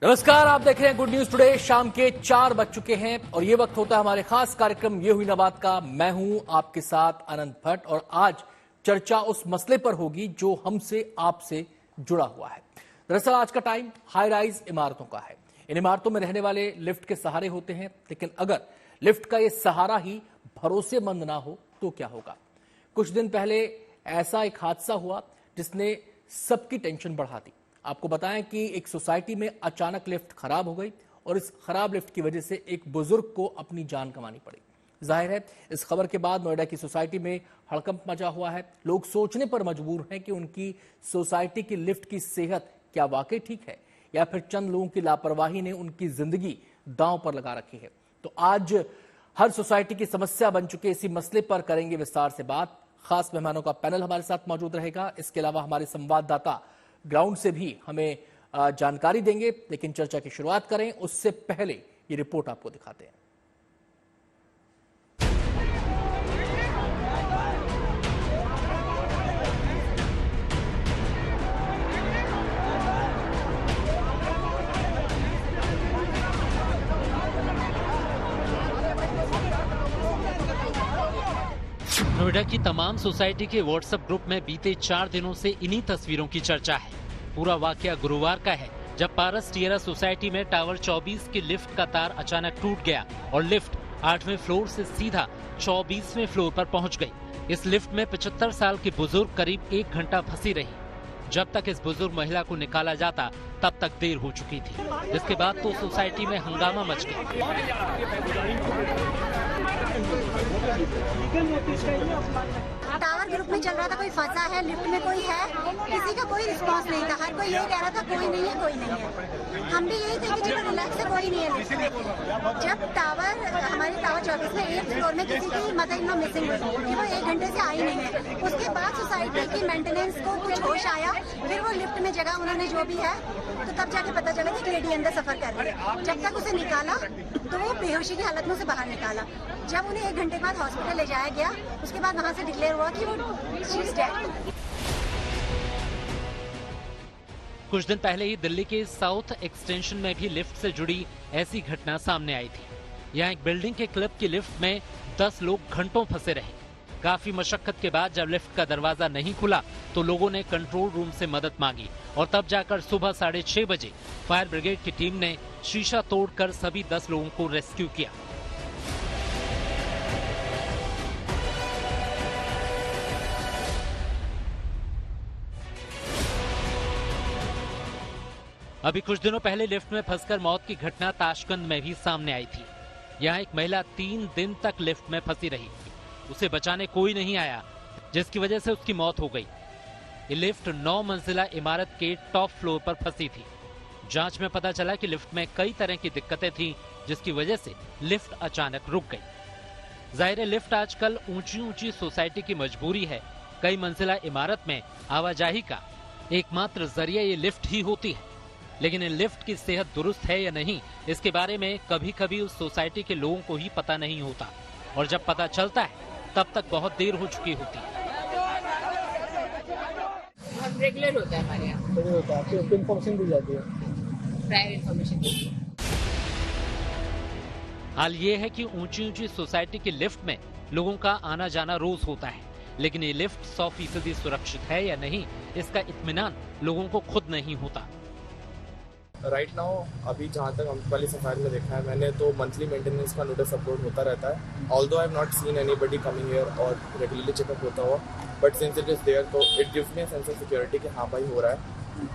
नमस्कार, आप देख रहे हैं गुड न्यूज टुडे। शाम के 4 बज चुके हैं और ये वक्त होता है हमारे खास कार्यक्रम ये हुई ना बात का। मैं हूं आपके साथ अनंत भट्ट और आज चर्चा उस मसले पर होगी जो हमसे आपसे जुड़ा हुआ है। दरअसल आज का टाइम हाई राइज इमारतों का है। इन इमारतों में रहने वाले लिफ्ट के सहारे होते हैं, लेकिन अगर लिफ्ट का ये सहारा ही भरोसेमंद ना हो तो क्या होगा। कुछ दिन पहले ऐसा एक हादसा हुआ जिसने सबकी टेंशन बढ़ा दी। आपको बताएं कि एक सोसाइटी में अचानक लिफ्ट खराब हो गई और इस खराब लिफ्ट की वजह से एक बुजुर्ग को अपनी जान गंवानी पड़ी। जाहिर है इस खबर के बाद नोएडा की सोसाइटी में हड़कंप मचा हुआ है। लोग सोचने पर मजबूर हैं कि उनकी सोसाइटी की लिफ्ट की सेहत क्या वाकई ठीक है या फिर चंद लोगों की लापरवाही ने उनकी जिंदगी दांव पर लगा रखी है। तो आज हर सोसाइटी की समस्या बन चुके इसी मसले पर करेंगे विस्तार से बात। खास मेहमानों का पैनल हमारे साथ मौजूद रहेगा। इसके अलावा हमारे संवाददाता ग्राउंड से भी हमें जानकारी देंगे, लेकिन चर्चा की शुरुआत करें उससे पहले ये रिपोर्ट आपको दिखाते हैं। नोएडा की तमाम सोसाइटी के व्हाट्सएप ग्रुप में बीते 4 दिनों से इन्हीं तस्वीरों की चर्चा है। पूरा वाकया गुरुवार का है, जब पारस टिएरा सोसाइटी में टावर 24 की लिफ्ट का तार अचानक टूट गया और लिफ्ट 8वें फ्लोर से सीधा 24वें फ्लोर पर पहुंच गई। इस लिफ्ट में 75 साल की बुजुर्ग करीब 1 घंटा फंसी रही। जब तक इस बुजुर्ग महिला को निकाला जाता तब तक देर हो चुकी थी। इसके बाद तो सोसाइटी में हंगामा मच गया। टावर ग्रुप में चल रहा था, कोई फंसा है, लिफ्ट में कोई है, किसी का कोई रिस्पांस नहीं था। हर कोई ये कह रहा था कोई नहीं है, कोई नहीं है। हम भी यही थे कि चलो रिलैक्स है, कोई नहीं है लिफ्ट में। जब हमारे टावर 24 में 8th फ्लोर में किसी की मदर इन लॉ मिसिंग हुई कि वो 1 घंटे से आई नहीं है। उसके बाद सोसाइटी की मेंटेनेंस को कुछ होश आया, फिर वो लिफ्ट में जगह उन्होंने जो भी है, तो तब जाके पता चला कि लेडी अंदर सफर कर रही है। जब तक उसे निकाला तो वो बेहोशी की हालत में उसे बाहर निकाला। जब उन्हें 1 घंटे बाद हॉस्पिटल ले जाया गया, उसके बाद वहां से डिक्लेयर हुआ कि वो शी इज डेड। कुछ दिन पहले ही दिल्ली के साउथ एक्सटेंशन में भी लिफ्ट से जुड़ी ऐसी घटना सामने आई थी। यहाँ एक बिल्डिंग के क्लब की लिफ्ट में 10 लोग घंटों फंसे रहे। काफी मशक्कत के बाद जब लिफ्ट का दरवाजा नहीं खुला तो लोगों ने कंट्रोल रूम से मदद मांगी और तब जाकर सुबह 6:30 बजे फायर ब्रिगेड की टीम ने शीशा तोड़कर सभी 10 लोगों को रेस्क्यू किया। अभी कुछ दिनों पहले लिफ्ट में फंसकर मौत की घटना ताशकंद में भी सामने आई थी। यहाँ एक महिला 3 दिन तक लिफ्ट में फंसी रही। उसे बचाने कोई नहीं आया, जिसकी वजह से उसकी मौत हो गई। ये लिफ्ट 9 मंजिला इमारत के टॉप फ्लोर पर फंसी थी। जांच में पता चला कि लिफ्ट में कई तरह की दिक्कतें थीं, जिसकी वजह से लिफ्ट अचानक रुक गई। जाहिर है लिफ्ट आजकल ऊंची सोसाइटी की मजबूरी है। कई मंजिला इमारत में आवाजाही का एकमात्र जरिया ये लिफ्ट ही होती है, लेकिन इन लिफ्ट की सेहत दुरुस्त है या नहीं, इसके बारे में कभी कभी उस सोसाइटी के लोगों को ही पता नहीं होता और जब पता चलता है तब तक बहुत देर हो चुकी होती है। रेगुलर होता है हमारे यहाँ, इन्फॉर्मेशन दी जाती है, प्रायर इन्फॉर्मेशन। हाल ये है कि ऊंची सोसाइटी की लिफ्ट में लोगों का आना जाना रोज होता है, लेकिन ये लिफ्ट 100% सुरक्षित है या नहीं, इसका इत्मीनान लोगों को खुद नहीं होता। राइट नाउ अभी जहाँ तक हम वाली सफारी में देखा है मैंने, तो मंथली मेंटेनेंस का नोटिस अपलोड होता रहता है। Although I have not seen anybody coming here और रेगुलरली चेकअप होता हुआ, but since it is there तो it gives me a sense of security कि हाँ भाई हो रहा है।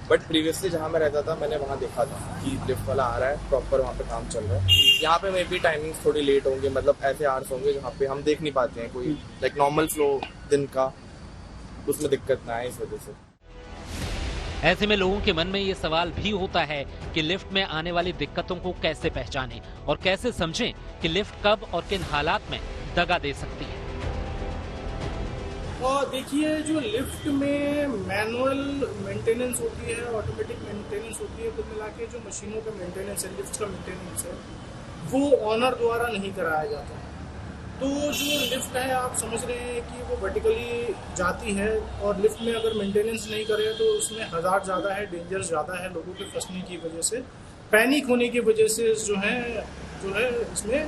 बट प्रीवियसली जहाँ मैं रहता था मैंने वहाँ देखा था कि लिफ्ट वाला आ रहा है, प्रॉपर वहाँ पे काम चल रहा है। यहाँ पे मे बी टाइमिंग्स थोड़ी लेट होंगे, मतलब ऐसे आवर्स होंगे जहाँ पे हम देख नहीं पाते हैं कोई लाइक नॉर्मल फ्लो दिन का, उसमें दिक्कत ना आए इस वजह से। ऐसे में लोगों के मन में ये सवाल भी होता है कि लिफ्ट में आने वाली दिक्कतों को कैसे पहचानें और कैसे समझें कि लिफ्ट कब और किन हालात में दगा दे सकती है। और देखिए, जो लिफ्ट में मैनुअल मेंटेनेंस होती है, ऑटोमेटिक मेंटेनेंस होती है, कुल मिला के जो मशीनों का मेंटेनेंस है, लिफ्ट का मेंटेनेंस है, वो ऑनर द्वारा नहीं कराया जाता। तो जो लिफ्ट है आप समझ रहे हैं कि वो वर्टिकली जाती है और लिफ्ट में अगर मेंटेनेंस नहीं करे तो उसमें हज़ार ज़्यादा है, डेंजर ज़्यादा है लोगों के फंसने की वजह से। पैनिक होने की वजह से जो है इसमें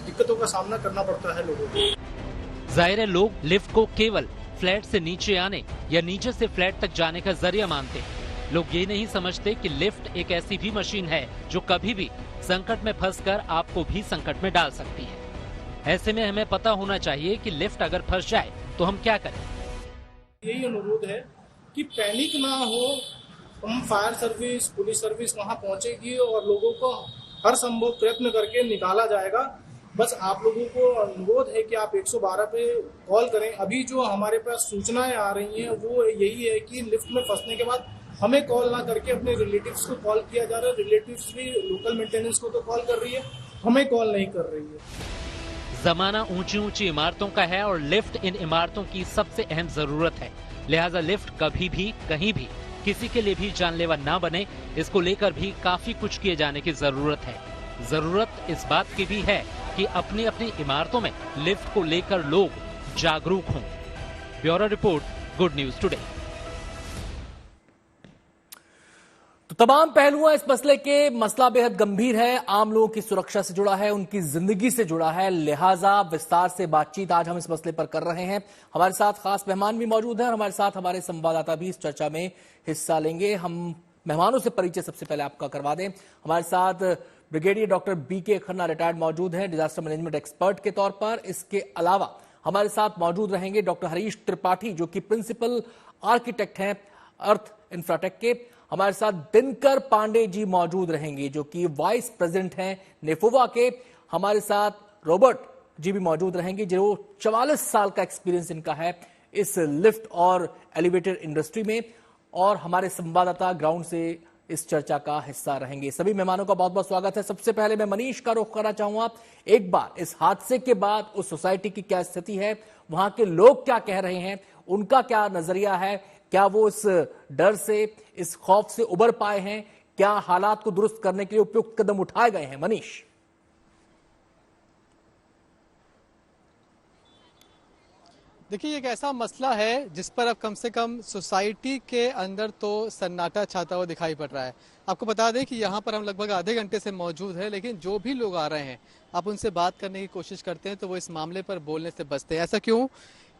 दिक्कतों का सामना करना पड़ता है लोगों को। जाहिर है लोग लिफ्ट को केवल फ्लैट से नीचे आने या नीचे से फ्लैट तक जाने का जरिया मानते हैं। लोग ये नहीं समझते कि लिफ्ट एक ऐसी भी मशीन है जो कभी भी संकट में फंसकर आपको भी संकट में डाल सकती है। ऐसे में हमें पता होना चाहिए कि लिफ्ट अगर फंस जाए तो हम क्या करें। यही अनुरोध है कि पैनिक ना हो, हम फायर सर्विस, पुलिस सर्विस वहां पहुंचेगी और लोगों को हर संभव प्रयत्न करके निकाला जाएगा। बस आप लोगों को अनुरोध है कि आप 112 पे कॉल करें। अभी जो हमारे पास सूचनाएं आ रही हैं वो यही है कि लिफ्ट में फंसने के बाद हमें कॉल ना करके अपने रिलेटिव्स को कॉल किया जा रहा है। रिलेटिव्स भी लोकल मेंटेनेंस को तो कॉल कर रही है, हमें कॉल नहीं कर रही है। जमाना ऊंची ऊंची इमारतों का है और लिफ्ट इन इमारतों की सबसे अहम जरूरत है। लिहाजा लिफ्ट कभी भी कहीं भी किसी के लिए भी जानलेवा ना बने, इसको लेकर भी काफी कुछ किए जाने की जरूरत है। जरूरत इस बात की भी है कि अपनी अपनी इमारतों में लिफ्ट को लेकर लोग जागरूक हों। Bureau report, good news today. तो तमाम पहलुओं इस मसले के, मसला बेहद गंभीर है, आम लोगों की सुरक्षा से जुड़ा है, उनकी जिंदगी से जुड़ा है, लिहाजा विस्तार से बातचीत आज हम इस मसले पर कर रहे हैं। हमारे साथ खास मेहमान भी मौजूद हैं और हमारे साथ हमारे संवाददाता भी इस चर्चा में हिस्सा लेंगे। हम मेहमानों से परिचय सबसे पहले आपका करवा दें। हमारे साथ brigadier doctor BK Khanna retired मौजूद हैं, डिजास्टर मैनेजमेंट एक्सपर्ट के तौर पर। इसके अलावा हमारे साथ मौजूद रहेंगे डॉक्टर हरीश त्रिपाठी, जो कि प्रिंसिपल आर्किटेक्ट हैं अर्थ इंफ्राटेक के। हमारे साथ दिनकर पांडे जी मौजूद रहेंगे, जो कि वाइस प्रेसिडेंट हैं नेफोवा के। हमारे साथ रॉबर्ट जी भी मौजूद रहेंगे, जो 44 साल का एक्सपीरियंस इनका है इस लिफ्ट और एलिवेटर इंडस्ट्री में, और हमारे संवाददाता ग्राउंड से इस चर्चा का हिस्सा रहेंगे। सभी मेहमानों का बहुत बहुत स्वागत है। सबसे पहले मैं मनीष का रुख करना चाहूंगा। एक बार इस हादसे के बाद उस सोसाइटी की क्या स्थिति है, वहां के लोग क्या कह रहे हैं, उनका क्या नजरिया है, क्या वो इस डर से, इस खौफ से उबर पाए हैं, क्या हालात को दुरुस्त करने के लिए उपयुक्त कदम उठाए गए हैं? मनीष। देखिए, एक ऐसा मसला है जिस पर अब कम से कम सोसाइटी के अंदर तो सन्नाटा छाता हुआ दिखाई पड़ रहा है। आपको बता दें कि यहाँ पर हम लगभग आधे घंटे से मौजूद हैं, लेकिन जो भी लोग आ रहे हैं आप उनसे बात करने की कोशिश करते हैं तो वो इस मामले पर बोलने से बचते हैं। ऐसा क्यों?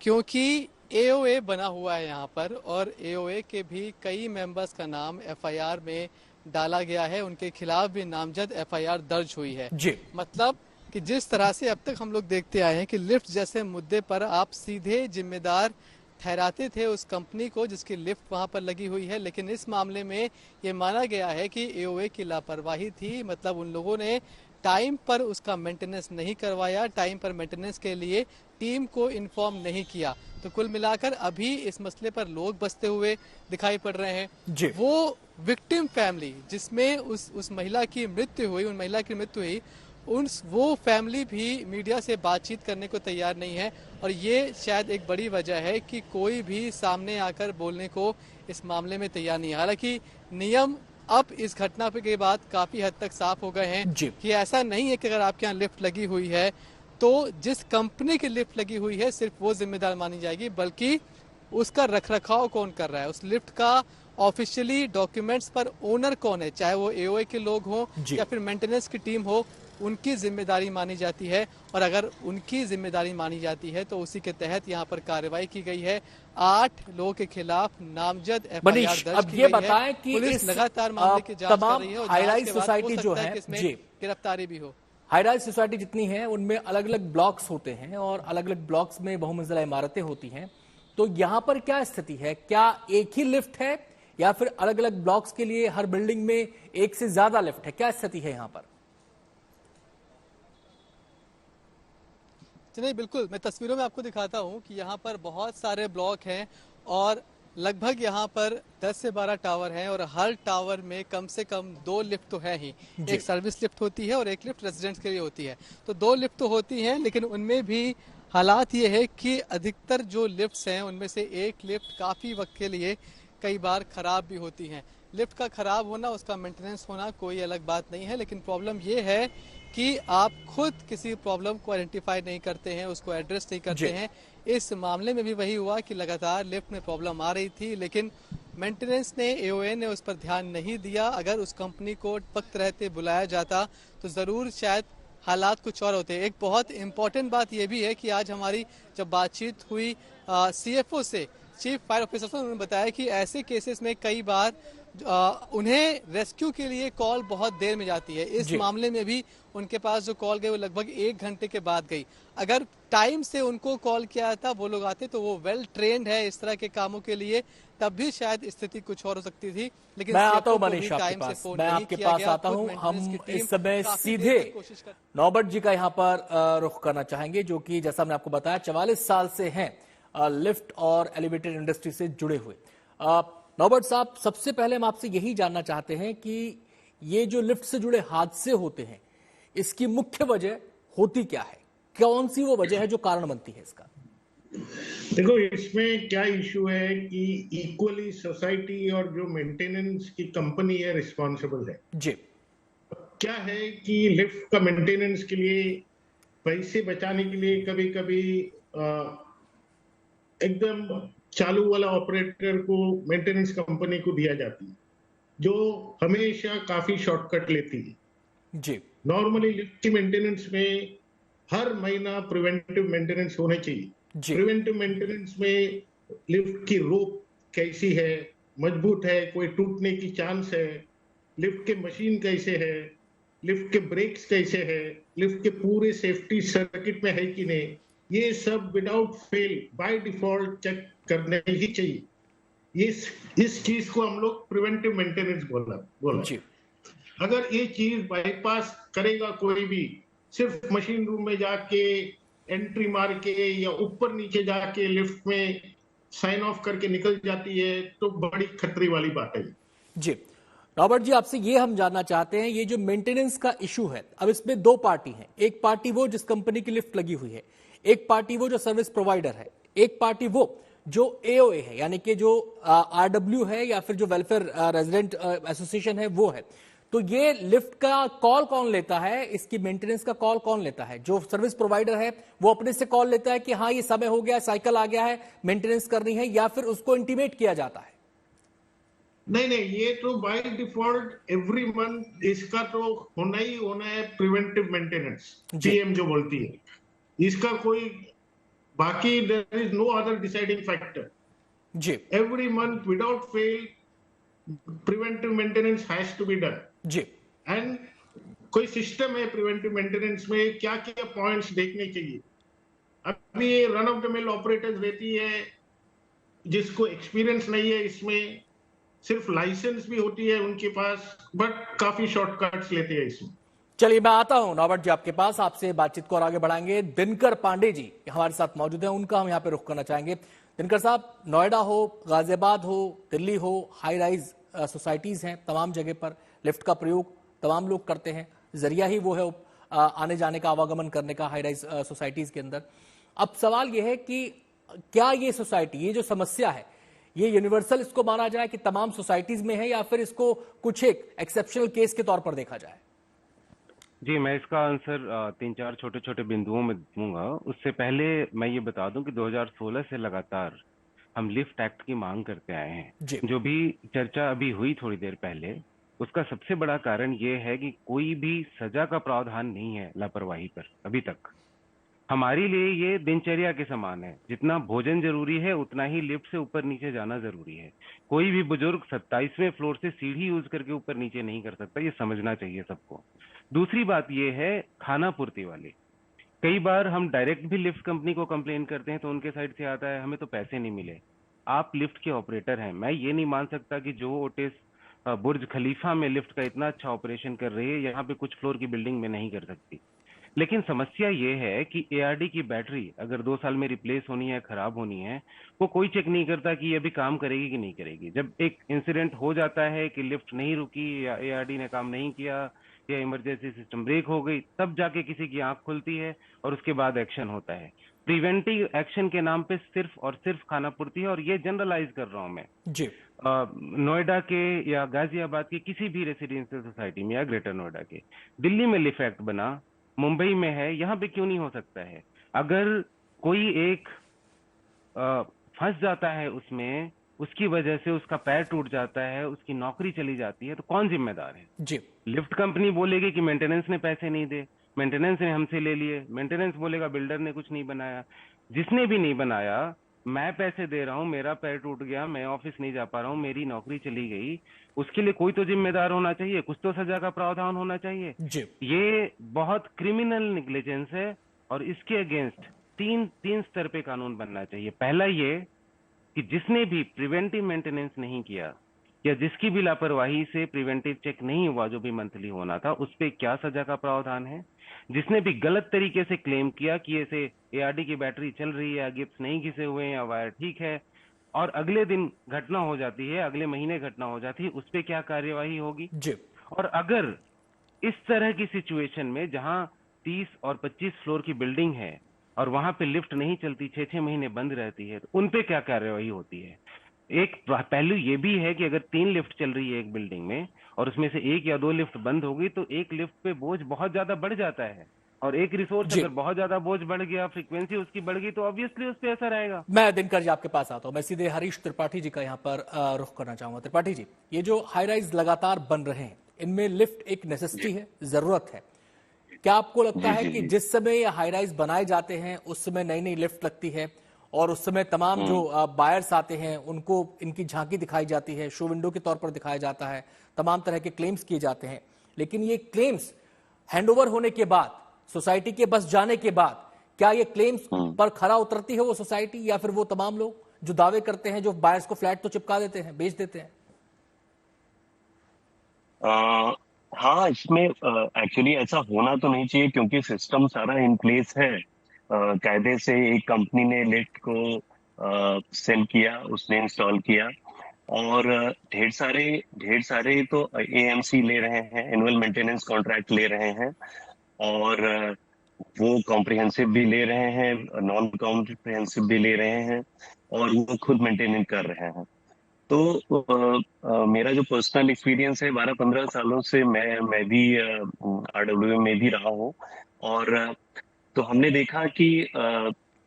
क्योंकि AOA बना हुआ है यहाँ पर, और AOA के भी कई मेंबर्स का नाम FIR में डाला गया है, उनके खिलाफ भी नामजद FIR दर्ज हुई है जी। मतलब कि जिस तरह से अब तक हम लोग देखते आए हैं कि लिफ्ट जैसे मुद्दे पर आप सीधे जिम्मेदार ठहराते थे उस कंपनी को जिसकी लिफ्ट वहां पर लगी हुई है, लेकिन इस मामले में ये माना गया है कि AOA की लापरवाही थी। मतलब उन लोगों ने टाइम पर उसका मेंटेनेंस नहीं करवाया, टाइम पर मेंटेनेंस के लिए टीम को इन्फॉर्म नहीं किया। तो कुल मिलाकर अभी इस मसले पर लोग बसते हुए दिखाई पड़ रहे हैं जी। वो विक्टिम फैमिली जिसमें उस महिला की मृत्यु हुई, उन महिला की मृत्यु हुई, वो फैमिली भी मीडिया से बातचीत करने को तैयार नहीं है, और ये शायद एक बड़ी वजह है कि कोई भी सामने आकर बोलने को इस मामले में तैयार नहीं है। हालांकि नियम अब इस घटना के बाद काफी हद तक साफ हो गए हैं कि ऐसा नहीं है कि अगर आपके यहाँ लिफ्ट लगी हुई है तो जिस कंपनी की लिफ्ट लगी हुई है सिर्फ वो जिम्मेदार मानी जाएगी, बल्कि उसका रखरखाव कौन कर रहा है, उस लिफ्ट का ऑफिशियली डॉक्यूमेंट्स पर ओनर कौन है, चाहे वो AOA के लोग हों या फिर मेंटेनेंस की टीम हो, उनकी जिम्मेदारी मानी जाती है। और अगर उनकी जिम्मेदारी मानी जाती है तो उसी के तहत यहाँ पर कार्रवाई की गई है। 8 लोगों के खिलाफ नामजद FIR दर्ज अब की ये गई बताएं है। कि पुलिस लगातार मामले की जांच कर रही है और हाईराइज जांच के बाद सोसाइटी हो जो सकता है कि इसमें जी, गिरफ्तारी भी हो। हाईराइज सोसाइटी जितनी है उनमें अलग अलग ब्लॉक्स होते हैं और अलग अलग ब्लॉक्स में बहुमंजिला इमारतें होती हैं, तो यहाँ पर क्या स्थिति है? क्या एक ही लिफ्ट है या फिर अलग अलग ब्लॉक्स के लिए हर बिल्डिंग में एक से ज्यादा लिफ्ट है? क्या स्थिति है यहाँ पर? नहीं, बिल्कुल, मैं तस्वीरों में आपको दिखाता हूँ कि यहाँ पर बहुत सारे ब्लॉक हैं और लगभग यहाँ पर 10 से 12 टावर हैं और हर टावर में कम से कम 2 लिफ्ट तो है ही। एक सर्विस लिफ्ट होती है और एक लिफ्ट रेजिडेंट्स के लिए होती है, तो 2 लिफ्ट तो होती हैं, लेकिन उनमें भी हालात ये है कि अधिकतर जो लिफ्ट्स हैं उनमें से एक लिफ्ट काफ़ी वक्त के लिए कई बार ख़राब भी होती हैं। लिफ्ट का ख़राब होना, उसका मेंटेनेंस होना कोई अलग बात नहीं है, लेकिन प्रॉब्लम ये है कि आप खुद किसी प्रॉब्लम को आइडेंटिफाई नहीं करते हैं, उसको एड्रेस नहीं करते हैं। इस मामले में भी वही हुआ कि लगातार लिफ्ट में प्रॉब्लम आ रही थी, लेकिन मेंटेनेंस ने, एओए ने उस पर ध्यान नहीं दिया। अगर उस कंपनी को वक्त रहते बुलाया जाता तो ज़रूर शायद हालात कुछ और होते। एक बहुत इम्पॉर्टेंट बात यह भी है कि आज हमारी जब बातचीत हुई CFO से, चीफ फायर ऑफिसर से, उन्होंने बताया कि ऐसे केसेस में कई बार उन्हें रेस्क्यू के लिए कॉल बहुत देर में जाती है। इस मामले में भी उनके पास जो कॉल गई वो लगभग 1 घंटे के बाद गई। अगर टाइम से उनको कॉल किया था, वो लोग आते तो वो वेल ट्रेंड है इस तरह के कामों के लिए, तब भी शायद स्थिति कुछ और हो सकती थी। लेकिन मैं आता हूं मनीष आपके पास, मैं आपके पास आता हूं। हम इस समय सीधे नौबत जी का यहां पर रुख करना चाहेंगे, जो कि जैसा मैंने आपको बताया 44 साल से हैं लिफ्ट और एलिवेटेड इंडस्ट्री से जुड़े हुए। नौबत साहब, सबसे पहले हम आपसे यही जानना चाहते हैं कि ये जो लिफ्ट से जुड़े हादसे होते हैं, इसकी मुख्य वजह होती क्या है? कौन सी वो वजह है जो कारण बनती है इसका? देखो, इसमें क्या इशू है कि इक्वली सोसाइटी और जो मेंटेनेंस की कंपनी है रिस्पॉन्सिबल है जी। क्या है कि लिफ्ट का मेंटेनेंस के लिए पैसे बचाने के लिए कभी कभी एकदम चालू वाला ऑपरेटर को मेंटेनेंस कंपनी को दिया जाती है, जो हमेशा काफी शॉर्टकट लेती है जी। नॉर्मली लिफ्ट की मेंटेनेंस में हर महीना प्रिवेंटिव मेंटेनेंस होने चाहिए। प्रिवेंटिव मेंटेनेंस में लिफ्ट की रोप कैसी है, मजबूत है, कोई टूटने की चांस है, लिफ्ट के मशीन कैसे है, लिफ्ट के ब्रेक्स कैसे है, लिफ्ट के पूरे सेफ्टी सर्किट में है कि नहीं, ये सब without fail by default check करने ही चाहिए। इस चीज को हम लोग प्रिवेंटिव मेंटेनेंस बोला जी। अगर ये चीज बाईपास करेगा कोई भी, सिर्फ मशीन रूम में जाके एंट्री मार के या ऊपर नीचे जाके लिफ्ट में साइन ऑफ करके निकल जाती है, तो बड़ी खतरे वाली बात है। जी रॉबर्ट जी, आपसे ये हम जानना चाहते हैं, ये जो मेंटेनेंस का इशू है, अब इसमें दो पार्टी हैं। एक पार्टी वो जिस कंपनी की लिफ्ट लगी हुई है, एक पार्टी वो जो सर्विस प्रोवाइडर है, एक पार्टी वो जो एओए है, यानी कि जो आरडब्ल्यू है या फिर जो वेलफेयर रेजिडेंट एसोसिएशन है वो है। तो ये लिफ्ट का कॉल कौन लेता है, इसकी मेंटेनेंस का कॉल कौन लेता है? जो सर्विस प्रोवाइडर है वो अपने से कॉल लेता है कि हाँ ये समय हो गया, साइकिल आ गया है, मेंटेनेंस करनी है, या फिर उसको इंटीमेट किया जाता है? नहीं, ये तो बाय डिफॉल्ट एवरी मंथ इसका तो होना ही होना है प्रिवेंटिव मेंटेनेंस, पीएम जो बोलती है, इसका कोई बाकी there is no other deciding factor जी। Every month without fail preventive maintenance has to be done जी। एंड कोई सिस्टम है प्रिवेंटिव मेंटेनेंस में, क्या क्या पॉइंट्स देखने चाहिए। अभी ये run of the mill operators रहती है जिसको एक्सपीरियंस नहीं है, इसमें सिर्फ लाइसेंस भी होती है उनके पास, बट काफी शॉर्टकट्स लेते हैं इसमें। चलिए मैं आता हूं नौबत जी आपके पास, आपसे बातचीत को और आगे बढ़ाएंगे। दिनकर पांडे जी हमारे साथ मौजूद हैं, उनका हम यहां पे रुख करना चाहेंगे। दिनकर साहब, नोएडा हो, गाजियाबाद हो, दिल्ली हो, हाई राइज सोसाइटीज हैं, तमाम जगह पर लिफ्ट का प्रयोग तमाम लोग करते हैं, जरिया ही वो है आने जाने का, आवागमन करने का हाई राइज सोसाइटीज के अंदर। अब सवाल यह है कि क्या ये सोसाइटी, ये जो समस्या है, ये यूनिवर्सल इसको माना जाए कि तमाम सोसाइटीज में है, या फिर इसको कुछ एक एक्सेप्शनल केस के तौर पर देखा जाए? जी, मैं इसका आंसर 3-4 छोटे-छोटे बिंदुओं में दूंगा। उससे पहले मैं ये बता दूं कि 2016 से लगातार हम लिफ्ट एक्ट की मांग करते आए हैं। जो भी चर्चा अभी हुई थोड़ी देर पहले, उसका सबसे बड़ा कारण ये है कि कोई भी सजा का प्रावधान नहीं है लापरवाही पर अभी तक। हमारे लिए ये दिनचर्या के समान है, जितना भोजन जरूरी है उतना ही लिफ्ट से ऊपर नीचे जाना जरूरी है। कोई भी बुजुर्ग 27वें फ्लोर से सीढ़ी यूज करके ऊपर नीचे नहीं कर सकता, ये समझना चाहिए सबको। दूसरी बात ये है खाना पूर्ति वाली। कई बार हम डायरेक्ट भी लिफ्ट कंपनी को कंप्लेन करते हैं तो उनके साइड से आता है हमें तो पैसे नहीं मिले। आप लिफ्ट के ऑपरेटर हैं, मैं ये नहीं मान सकता कि जो ओटिस बुर्ज खलीफा में लिफ्ट का इतना अच्छा ऑपरेशन कर रही है, यहाँ पे कुछ फ्लोर की बिल्डिंग में नहीं कर सकती। लेकिन समस्या ये है कि एआरडी की बैटरी अगर 2 साल में रिप्लेस होनी है, खराब होनी है, वो कोई चेक नहीं करता कि ये अभी काम करेगी कि नहीं करेगी। जब एक इंसिडेंट हो जाता है कि लिफ्ट नहीं रुकी या एआरडी ने काम नहीं किया या इमरजेंसी सिस्टम ब्रेक हो गई, तब जाके किसी की आंख खुलती है और उसके बाद एक्शन होता है। प्रिवेंटिव एक्शन के नाम पे सिर्फ और सिर्फ खानापूर्ति है, और ये जनरलाइज कर रहा हूं मैं जी। नोएडा के या गाजियाबाद के किसी भी रेसिडेंशियल सोसाइटी में या ग्रेटर नोएडा के, दिल्ली में लिफ्ट एक्ट बना, मुंबई में है, यहाँ पे क्यों नहीं हो सकता है? अगर कोई एक फंस जाता है उसमें उसकी वजह से उसका पैर टूट जाता है, उसकी नौकरी चली जाती है, तो कौन जिम्मेदार है? जी, लिफ्ट कंपनी बोलेगी कि मेंटेनेंस ने पैसे नहीं दे, मेंटेनेंस ने हमसे ले लिए, मेंटेनेंस बोलेगा बिल्डर ने कुछ नहीं बनाया। जिसने भी नहीं बनाया, मैं पैसे दे रहा हूं, मेरा पैर टूट गया, मैं ऑफिस नहीं जा पा रहा हूं, मेरी नौकरी चली गई, उसके लिए कोई तो जिम्मेदार होना चाहिए, कुछ तो सजा का प्रावधान होना चाहिए। जी, ये बहुत क्रिमिनल नेग्लिजेंस है और इसके अगेंस्ट तीन स्तर पे कानून बनना चाहिए। पहला ये कि जिसने भी प्रिवेंटिव मेंटेनेंस नहीं किया या जिसकी भी लापरवाही से प्रिवेंटिव चेक नहीं हुआ जो भी मंथली होना था, उस पे क्या सजा का प्रावधान है। जिसने भी गलत तरीके से क्लेम किया कि ऐसे एआरडी की बैटरी चल रही है, गिप्स नहीं घिसे हुए हैं या वायर ठीक है, और अगले दिन घटना हो जाती है, अगले महीने घटना हो जाती है, उस पे क्या कार्यवाही होगी। जी। और अगर इस तरह की सिचुएशन में जहां 30 और 25 फ्लोर की बिल्डिंग है और वहां पे लिफ्ट नहीं चलती, 6-6 महीने बंद रहती है, तो उन पे क्या कार्यवाही होती है। एक पहलू ये भी है कि अगर 3 लिफ्ट चल रही है एक बिल्डिंग में और उसमें से 1 या 2 लिफ्ट बंद होगी, तो एक लिफ्ट पे बोझ बहुत ज्यादा बढ़ जाता है, और एक रिसोर्स अगर बहुत ज्यादा बोझ बढ़ गया, फ्रीक्वेंसी उसकी बढ़ गई, तो ऑब्वियसली उस पर असर आएगा। मैं दिनकर जी आपके पास आता हूं, मैं सीधे हरीश त्रिपाठी जी का यहाँ पर रुख करना चाहूंगा। त्रिपाठी जी, ये जो हाई राइज लगातार बन रहे हैं, इनमें लिफ्ट एक नेसेसिटी है, जरूरत है। क्या आपको लगता है कि जिस समय ये हाई राइज बनाए जाते हैं उस समय नई नई लिफ्ट लगती है और उस समय तमाम जो बायर्स आते हैं उनको इनकी झांकी दिखाई जाती है, शो विंडो के तौर पर दिखाया जाता है, तमाम तरह के क्लेम्स किए जाते हैं, लेकिन ये क्लेम्स हैंडओवर होने के बाद, सोसाइटी के बस जाने के बाद, क्या ये क्लेम्स पर खरा उतरती है वो सोसाइटी, या फिर वो तमाम लोग जो दावे करते हैं, जो बायर्स को फ्लैट तो चिपका देते हैं, बेच देते हैं? हाँ, इसमें एक्चुअली ऐसा होना तो नहीं चाहिए, क्योंकि सिस्टम सारा इन प्लेस है। कायदे से एक कंपनी ने लिफ्ट को सेल किया, उसने इंस्टॉल किया, और ढेर सारे तो एएमसी ले रहे हैं, एनुअल मेंटेनेंस कॉन्ट्रैक्ट ले रहे हैं, और वो कॉम्प्रिहेंसिव भी ले रहे हैं, नॉन कॉम्प्रिहेंसिव भी ले रहे हैं, और वो खुद मेंटेन कर रहे हैं। तो मेरा जो पर्सनल एक्सपीरियंस है, 12-15 सालों से मैं भी आरडब्ल्यू में भी रहा हूँ, और तो हमने देखा कि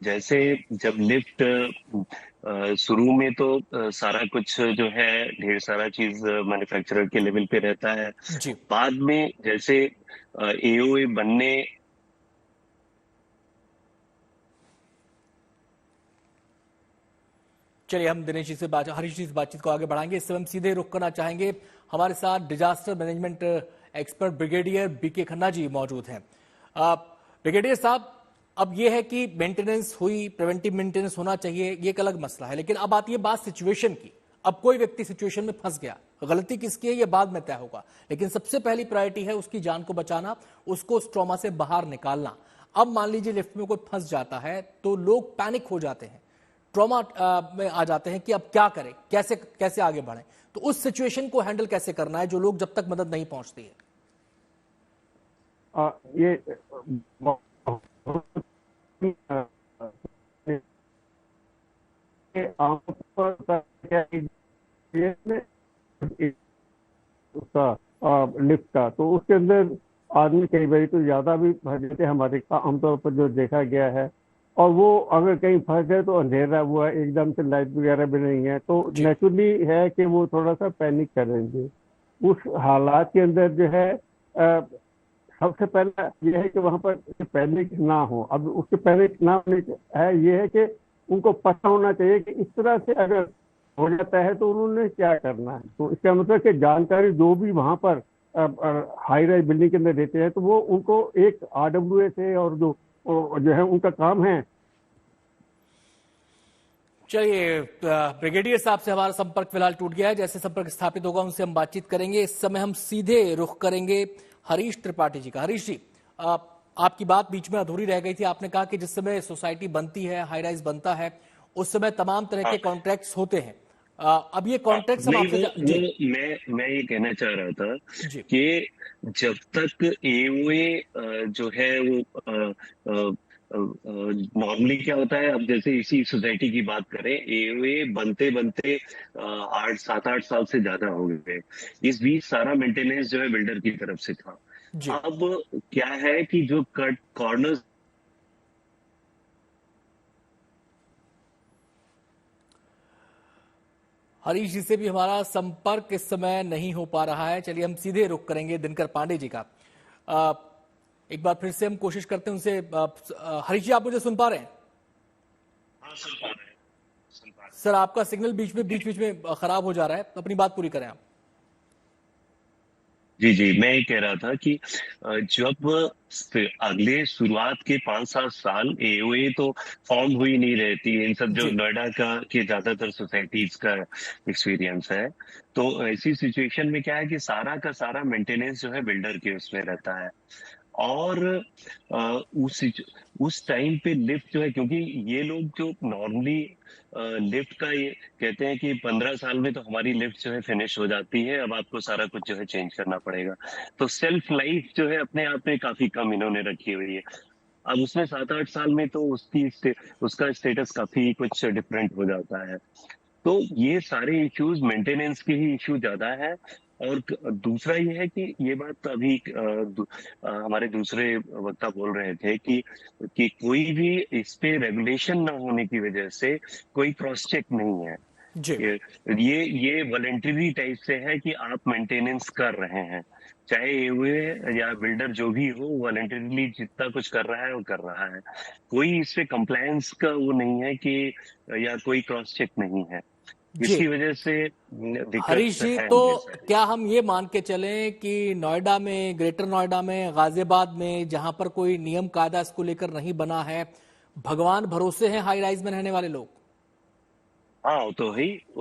जैसे जब लिफ्ट शुरू में तो सारा कुछ जो है, ढेर सारा चीज मैन्युफैक्चरर के लेवल पे रहता है। बाद में जैसे एओए बनने, चलिए हम दिनेश जी से हरीश जी से बातचीत को आगे बढ़ाएंगे। इस समय हम सीधे रुक करना चाहेंगे, हमारे साथ disaster management expert brigadier BK Khanna ji मौजूद हैं। ब्रिगेडियर साहब, अब यह है कि मेंटेनेंस हुई, प्रिवेंटिव मेंटेनेंस होना चाहिए, ये एक अलग मसला है, लेकिन अब आती है बात सिचुएशन की। अब कोई व्यक्ति सिचुएशन में फंस गया, गलती किसकी है ये बाद में तय होगा, लेकिन सबसे पहली प्रायोरिटी है उसकी जान को बचाना, उसको उस ट्रॉमा से बाहर निकालना। अब मान लीजिए लिफ्ट में कोई फंस जाता है तो लोग पैनिक हो जाते हैं, ट्रॉमा में आ जाते हैं कि अब क्या करें, कैसे आगे बढ़ें। तो उस सिचुएशन को हैंडल कैसे करना है जो लोग जब तक मदद नहीं पहुंचती है? ये उसका लिफ्ट का, तो उसके अंदर आदमी कई बार तो ज्यादा भी भर देते हैं, हमारे आमतौर पर जो देखा गया है। और वो अगर कहीं फंस जाए तो अंधेरा हुआ, एकदम से लाइट वगैरह भी नहीं है, तो नेचुरली है कि वो थोड़ा सा पैनिक करेंगे। उस हालात के अंदर जो है सबसे पहला ये है कि वहां पर पैनिक ना हो। अब उसके पैनिक ना होने है ये है कि उनको पता होना चाहिए कि इस तरह से अगर हो जाता है तो उन्होंने क्या करना है। तो इसका मतलब कि जानकारी जो भी वहां पर हाई राइज बिल्डिंग के अंदर देते हैं, तो वो उनको एक आरडब्ल्यूए से और जो है उनका काम है। चलिए, ब्रिगेडियर साहब से हमारा संपर्क फिलहाल टूट गया है, जैसे संपर्क स्थापित होगा उनसे हम बातचीत करेंगे। इस समय हम सीधे रुख करेंगे हरीश त्रिपाठी जी का। हरीश जी, आपकी बात बीच में अधूरी रह गई थी। आपने कहा कि जिस समय सोसाइटी बनती है, हाई राइज बनता है, उस समय तमाम तरह के कॉन्ट्रैक्ट्स होते हैं। अब ये कॉन्ट्रैक्ट मैं ये कहना चाह रहा था कि जब तक एओए जो है वो नॉर्मली क्या होता है, अब जैसे इसी सोसाइटी की बात करें, एओए बनते 7-8 साल से ज्यादा हो गए। इस बीच सारा मेंटेनेंस जो है बिल्डर की तरफ से था। अब क्या है कि जो कॉर्नर्स हरीश जी से भी हमारा संपर्क इस समय नहीं हो पा रहा है। चलिए हम सीधे रुख करेंगे दिनकर पांडे जी का। एक बार फिर से हम कोशिश करते हैं उनसे। हरीश जी, आप मुझे सुन पा रहे हैं? हाँ, सुन पा रहे हैं। सर, आपका सिग्नल बीच में खराब हो जा रहा है, तो अपनी बात पूरी करें आप। जी, मैं ये कह रहा था कि जब अगले शुरुआत के 5-7 साल एओए तो फॉर्म हुई नहीं रहती, इन सब जो नोएडा के ज्यादातर सोसाइटीज का एक्सपीरियंस है, तो ऐसी सिचुएशन में क्या है कि सारा का सारा मेंटेनेंस जो है बिल्डर के उसमें रहता है। और उस टाइम पे लिफ्ट जो है, क्योंकि ये लोग जो नॉर्मली लिफ्ट का ये कहते हैं कि 15 साल में तो हमारी लिफ्ट जो है फिनिश हो जाती है, अब आपको सारा कुछ जो है चेंज करना पड़ेगा। तो सेल्फ लाइफ जो है अपने आप में काफी कम इन्होंने रखी हुई है। अब उसमें 7-8 साल में तो उसका स्टेटस काफी कुछ डिफरेंट हो जाता है। तो ये सारे इश्यूज मेंटेनेंस के ही इश्यू ज्यादा है। और दूसरा ये है कि ये बात अभी हमारे दूसरे वक्ता बोल रहे थे कि कोई भी इस पे रेगुलेशन ना होने की वजह से कोई क्रॉस चेक नहीं है। ये वॉलंटरी टाइप से है कि आप मेंटेनेंस कर रहे हैं, चाहे एओए या बिल्डर जो भी हो, वॉलंटरीली जितना कुछ कर रहा है वो कर रहा है। कोई इस पे कंप्लायंस का वो नहीं है कि या कोई क्रॉस चेक नहीं है, इसकी वजह से हरीश जी, तो क्या हम ये मान के चलें कि नोएडा में, ग्रेटर नोएडा में, गाजियाबाद में, जहां पर कोई नियम कायदा इसको लेकर नहीं बना है, भगवान भरोसे हैं हाई राइज में रहने वाले लोग? हाँ, वो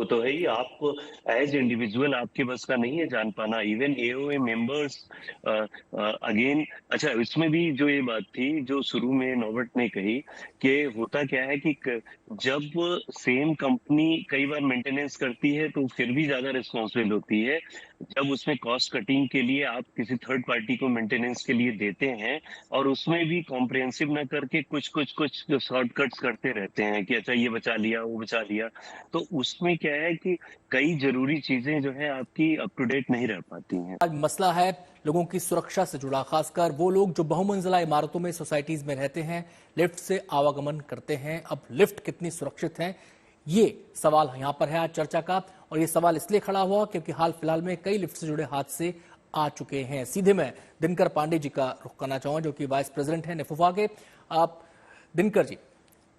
तो है ही। आप एज इंडिविजुअल आपके बस का नहीं है जान पाना। इवन एओए मेंबर्स अगेन, अच्छा इसमें भी जो ये बात थी जो शुरू में नॉबर्ट ने कही कि होता क्या है कि जब सेम कंपनी कई बार मेंटेनेंस करती है तो फिर भी ज्यादा रिस्पॉन्सिबल होती है। जब उसमें कॉस्ट कटिंग के लिए आप किसी थर्ड पार्टी को मेंटेनेंस के लिए देते हैं और उसमें भी कॉम्प्रिहेंसिव ना करके कुछ शॉर्टकट्स करते रहते हैं कि अच्छा ये बचा लिया वो बचा लिया, तो उसमें क्या है कि कई जरूरी चीजें जो है आपकी अप टू डेट नहीं रह पाती हैं। आज मसला है लोगों की सुरक्षा से जुड़ा, खासकर वो लोग जो बहुमंजिला इमारतों में, सोसाइटीज में रहते हैं, लिफ्ट से आवागमन करते हैं। अब लिफ्ट कितनी सुरक्षित है, ये सवाल यहां पर है आज चर्चा का। और ये सवाल इसलिए खड़ा हुआ क्योंकि हाल फिलहाल में कई लिफ्ट से जुड़े हादसे आ चुके हैं। सीधे मैं दिनकर पांडे जी का रुख करना चाहूंगा, जो कि वाइस प्रेसिडेंट है नेफुफा के। आप दिनकर जी,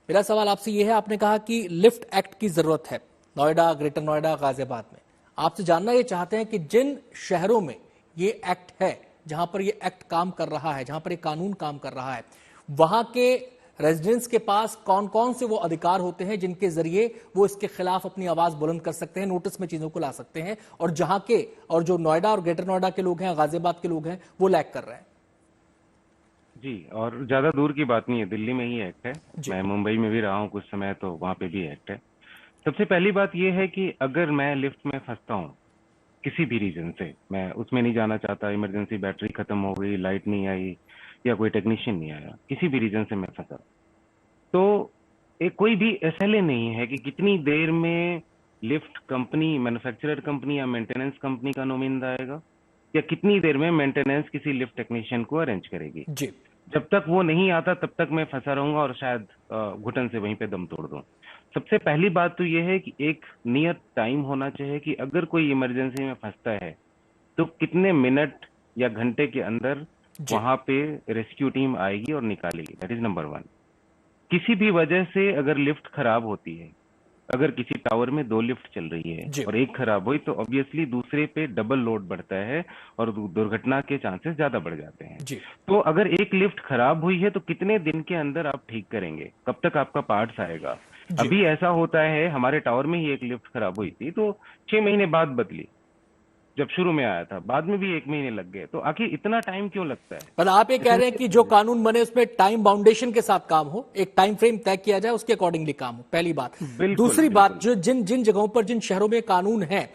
मेरा सवाल आपसे यह है, आपने कहा कि लिफ्ट एक्ट की जरूरत है नोएडा, ग्रेटर नोएडा, गाजियाबाद में। आपसे जानना ये चाहते हैं कि जिन शहरों में ये एक्ट है, जहां पर ये एक्ट काम कर रहा है, जहां पर ये कानून काम कर रहा है, वहां के रेजिडेंट्स के पास कौन कौन से वो अधिकार होते हैं जिनके जरिए वो इसके खिलाफ अपनी आवाज बुलंद कर सकते हैं, नोटिस में चीजों को ला सकते हैं, और जहां के और जो नोएडा और ग्रेटर नोएडा के लोग हैं, गाजियाबाद के लोग हैं, वो लैग कर रहे हैं? जी, और ज्यादा दूर की बात नहीं है, दिल्ली में ही एक्ट है। मैं मुंबई में भी रहा हूँ कुछ समय, तो वहां पे भी एक्ट है। सबसे पहली बात यह है कि अगर मैं लिफ्ट में फंसता हूँ किसी भी रीजन से, मैं उसमें नहीं जाना चाहता, इमरजेंसी बैटरी खत्म हो गई, लाइट नहीं आई या कोई टेक्नीशियन नहीं आया, किसी भी रीजन से मैं फंसा, तो एक कोई भी एसएलए नहीं है कि कितनी देर में लिफ्ट कंपनी, मैन्युफैक्चरर कंपनी या मेंटेनेंस कंपनी का नुमाइंदा आएगा, या कितनी देर में मेंटेनेंस किसी लिफ्ट टेक्नीशियन को अरेंज करेगी। जी, जब तक वो नहीं आता तब तक मैं फंसा रहूंगा और शायद घुटन से वहीं पे दम तोड़ दूं। सबसे पहली बात तो ये है कि एक नियत टाइम होना चाहिए कि अगर कोई इमरजेंसी में फंसता है तो कितने मिनट या घंटे के अंदर वहां पे रेस्क्यू टीम आएगी और निकालेगी। That is number 1। किसी भी वजह से अगर लिफ्ट खराब होती है, अगर किसी टावर में 2 लिफ्ट चल रही है और एक खराब हुई, तो ऑब्वियसली दूसरे पे डबल लोड बढ़ता है और दुर्घटना के चांसेस ज्यादा बढ़ जाते हैं। तो अगर एक लिफ्ट खराब हुई है तो कितने दिन के अंदर आप ठीक करेंगे, कब तक आपका पार्ट्स आएगा? अभी ऐसा होता है, हमारे टावर में ही एक लिफ्ट खराब हुई थी तो 6 महीने बाद बदली, जब शुरू में आया था, बाद में भी 1 महीने लग गए। तो आखिर इतना टाइम क्यों लगता है? पर आप ये कह रहे हैं कि जो कानून बने उसमें टाइम बाउंडेशन के साथ काम हो, एक टाइम फ्रेम तय किया जाए, उसके अकॉर्डिंगली काम हो, पहली बात। दूसरी बात, जो जिन जगहों पर, जिन शहरों में कानून है,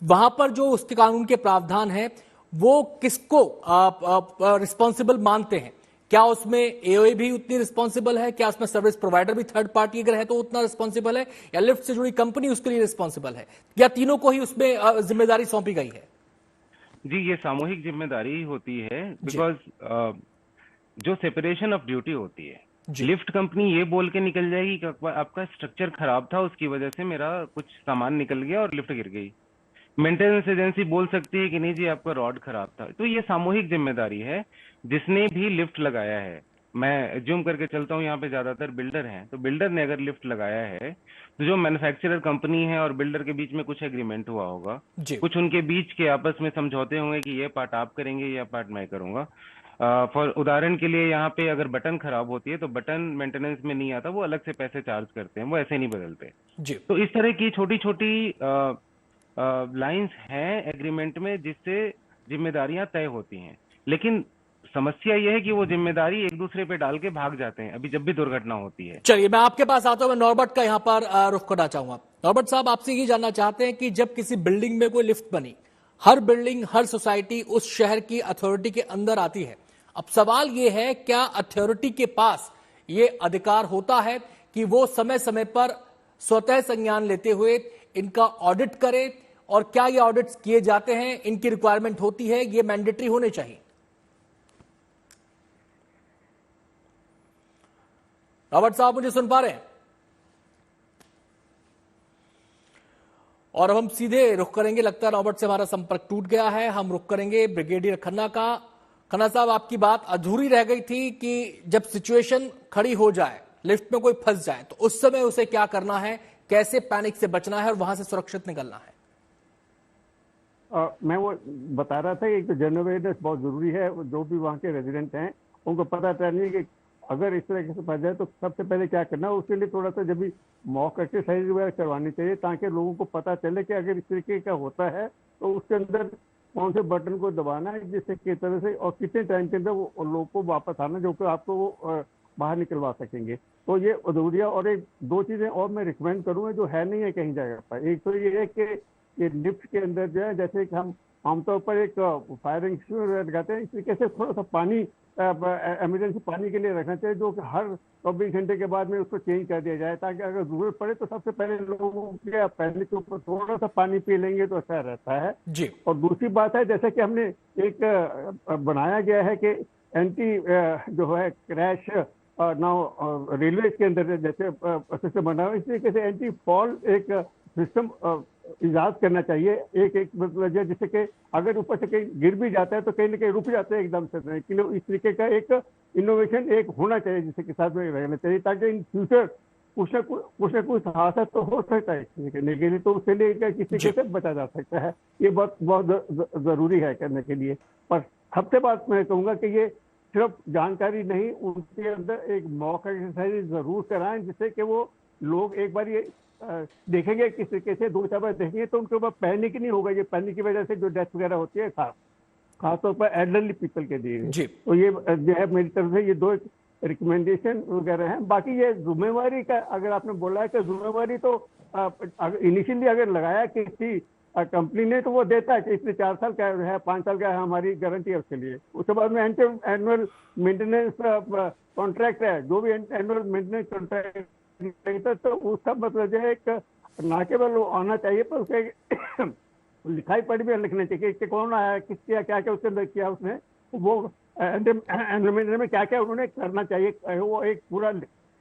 वहां पर जो उसके कानून के प्रावधान है, वो किसको रिस्पॉन्सिबल मानते हैं? क्या उसमें एओए भी उतनी रिस्पॉन्सिबल है? क्या उसमें सर्विस प्रोवाइडर भी थर्ड पार्टी अगर है तो उतना रिस्पॉन्सिबल है? या लिफ्ट से जुड़ी कंपनी उसके लिए रिस्पॉन्सिबल है? या तीनों को ही उसमें जिम्मेदारी सौंपी गई है? जी, ये सामूहिक जिम्मेदारी होती है, बिकॉज जो सेपरेशन ऑफ ड्यूटी होती है लिफ्ट कंपनी ये बोल के निकल जाएगी कि आपका स्ट्रक्चर खराब था, उसकी वजह से मेरा कुछ सामान निकल गया और लिफ्ट गिर गई। मेंटेनेंस एजेंसी बोल सकती है कि नहीं जी आपका रॉड खराब था। तो ये सामूहिक जिम्मेदारी है। जिसने भी लिफ्ट लगाया है, मैं जूम करके चलता हूँ, यहाँ पे ज्यादातर बिल्डर हैं, तो बिल्डर ने अगर लिफ्ट लगाया है तो जो मैन्युफैक्चरर कंपनी है और बिल्डर के बीच में कुछ एग्रीमेंट हुआ होगा, कुछ उनके बीच के आपस में समझौते होंगे कि ये पार्ट आप करेंगे, ये पार्ट मैं करूंगा। फॉर उदाहरण के लिए यहाँ पे अगर बटन खराब होती है तो बटन मेंटेनेंस में नहीं आता, वो अलग से पैसे चार्ज करते हैं, वो ऐसे नहीं बदलते। तो इस तरह की छोटी छोटी लाइंस हैं एग्रीमेंट में जिससे जिम्मेदारियां तय होती हैं। लेकिन समस्या यह है कि वो जिम्मेदारी एक दूसरे पे डाल के भाग जाते हैं अभी जब भी दुर्घटना होती है। चलिए मैं आपके पास आता हूं, मैं नॉर्बर्ट का यहाँ पर रुख करना चाहूंगा। नॉर्बर्ट साहब, आपसे ये जानना चाहते हैं कि जब किसी बिल्डिंग में कोई लिफ्ट बनी, हर बिल्डिंग हर सोसाइटी उस शहर की अथॉरिटी के अंदर आती है। अब सवाल ये है, क्या अथॉरिटी के पास ये अधिकार होता है कि वो समय समय पर स्वतः संज्ञान लेते हुए इनका ऑडिट करे, और क्या ये ऑडिट्स किए जाते हैं, इनकी रिक्वायरमेंट होती है, ये मैंडेटरी होने चाहिए? रॉबर्ट साहब मुझे सुन पा रहे हैं? और अब हम सीधे रुख करेंगे, लगता है रॉबर्ट से हमारा संपर्क टूट गया है। हम रुख करेंगे ब्रिगेडियर खन्ना का। खन्ना साहब, आपकी बात अधूरी रह गई थी कि जब सिचुएशन खड़ी हो जाए, लिफ्ट में कोई फंस जाए, तो उस समय उसे क्या करना है, कैसे पैनिक से बचना है और वहां से सुरक्षित निकलना है? मैं वो बता रहा था, एक तो जनरल अवेयरनेस बहुत जरूरी है। जो भी वहाँ के रेजिडेंट हैं उनको पता चाहिए कि अगर इस तरह से फंस जाए तो सबसे पहले क्या करना है। उसके लिए थोड़ा सा जब भी मॉक एक्सरसाइज वगैरह करवानी चाहिए, ताकि लोगों को पता चले कि अगर इस तरीके का होता है तो उसके अंदर कौन से बटन को दबाना है, जिससे किस तरह से और कितने टाइम के अंदर वो लोगों को वापस आना, जो कि आपको वो बाहर निकलवा सकेंगे। तो ये जरूरी है। और एक दो चीजें और मैं रिकमेंड करूँगा जो है नहीं है कहीं जगह पर। एक तो ये है कि ये लिफ्ट के अंदर जो है, जैसे कि हम आमतौर पर एक फायर एक्सटिंग्विशर लगाते हैं, इस तरीके से थोड़ा सा पानी इमरजेंसी पानी के लिए रखना चाहिए, जो कि हर 24 घंटे के बाद में उसको चेंज कर दिया जाए, ताकि अगर जरूरत पड़े तो सबसे पहले लोगों के पैनिक के ऊपर थोड़ा सा पानी पी लेंगे तो अच्छा रहता है जी। और दूसरी बात है, जैसे कि हमने एक बनाया गया है कि एंटी जो है क्रैश नाउ रेलवे के अंदर जैसे सिस्टम बना हुआ है, इस तरीके से एंटी फॉल एक सिस्टम इजाद करना चाहिए। एक मतलब जिससे कि अगर ऊपर से कहीं गिर भी जाता है तो कहीं ना कहीं रुक जाते हैं एकदम से, इस तरीके का एक इनोवेशन एक होना चाहिए जिससे के साथ में रहना चाहिए, ताकि इन फ्यूचर कुछ न कुछ हादसा तो हो सकता है करने के लिए, तो उसके लिए किसी के से बचा जा सकता है। ये बहुत जरूरी है करने के लिए। पर सबसे बात मैं कहूँगा कि ये सिर्फ जानकारी नहीं, उनके अंदर एक मॉक एक्सरसाइज जरूर कराएं, जिससे कि वो लोग एक बार ये देखेंगे किस तरीके से, 2-4 बार देखेंगे तो उनके ऊपर पैनिक नहीं होगा। ये पैनिक की वजह से जो डेथ वगैरह होती है खासतौर पर एल्डरली पीपल के लिए। तो ये जो है मेरी तरफ से ये 2 रिकमेंडेशन वगैरह हैं। बाकी ये जिम्मेवारी का अगर आपने बोला है कि जिम्मेवारी तो इनिशियली अगर लगाया किसी कंपनी ने तो वो देता है कि इसलिए 4 साल का है, 5 साल का है, हमारी गारंटी है उसके लिए। उसके बाद में एनुअल मेंटेनेंस कॉन्ट्रैक्ट है, जो भी एनुअल मेंटेनेंस कॉन्ट्रैक्ट तो उसका मतलब जो है एक ना केवल आना चाहिए पर उसके लिखाई पढ़ी भी लिखना चाहिए कि कौन आया, किस किया, क्या क्या उसके अंदर किया उसने, वो एनवायरमेंट में क्या क्या उन्होंने करना चाहिए, वो एक पूरा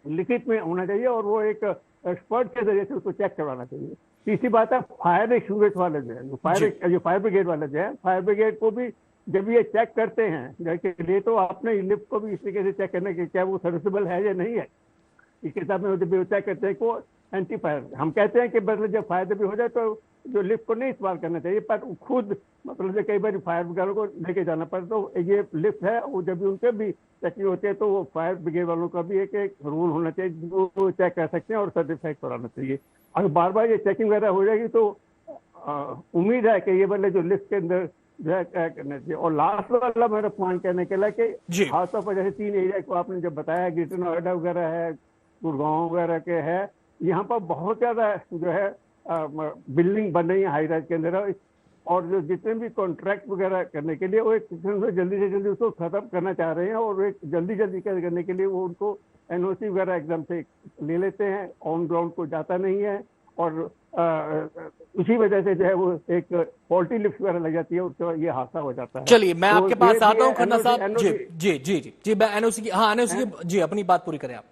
लिखित में होना चाहिए और वो एक एक्सपर्ट के जरिए से उसको चेक करवाना चाहिए। तीसरी बात है फायर एक्सटिंग्विशर वाले जो है, जो फायर ब्रिगेड वाले जो है, फायर ब्रिगेड को भी जब ये चेक करते हैं के लिए तो आपने लिफ्ट को भी इस तरीके से चेक करना कि क्या वो सर्विसेबल है या नहीं है। इसके हिसाब में जब भी चेक करते हैं को एंटी फायर, हम कहते हैं कि मतलब जब फायर भी हो जाए तो जो लिफ्ट को नहीं इस्तेमाल करना चाहिए, पर खुद मतलब कई बार फायर ब्रिगेड को लेके जाना पड़ता, तो ये लिफ्ट है वो जब भी उनके भी चेकिंग होती है तो वो फायर ब्रिगेड वालों का भी एक रूल होना चाहिए, वो चेक कर सकते हैं और सर्टिफाइड कराना चाहिए। अगर बार बार ये चेकिंग वगैरह हो जाएगी तो उम्मीद है कि ये वाले जो लिफ्ट के अंदर जो है क्या करना चाहिए। और लास्ट वाला मेरा पॉइंट कहने के लिए कि खासतौर पर जैसे 3 एरिया को आपने जब बताया, ग्रेटर नोएडा वगैरह है, गुड़गांव वगैरह के है, यहाँ पर बहुत ज्यादा जो है बिल्डिंग बन रही है हाई राइज के अंदर, और जो जितने भी कॉन्ट्रैक्ट वगैरह करने के लिए वो एक जल्दी से जल्दी उसको खत्म करना चाह रहे हैं, और एक जल्दी करने के लिए वो उनको एनओसी वगैरह एकदम से ले लेते हैं, ऑन ग्राउंड को जाता नहीं है, और उसी वजह से जो है वो एक फॉल्टी लिफ्ट वगैरह लग जाती है, उससे ये हादसा हो जाता है। चलिए मैं आपके पास आता हूँ खन्ना साहब। NOC, जी जी जी जी मैं एनओसी की, हाँ एनओसी की, जी अपनी बात पूरी करें आप।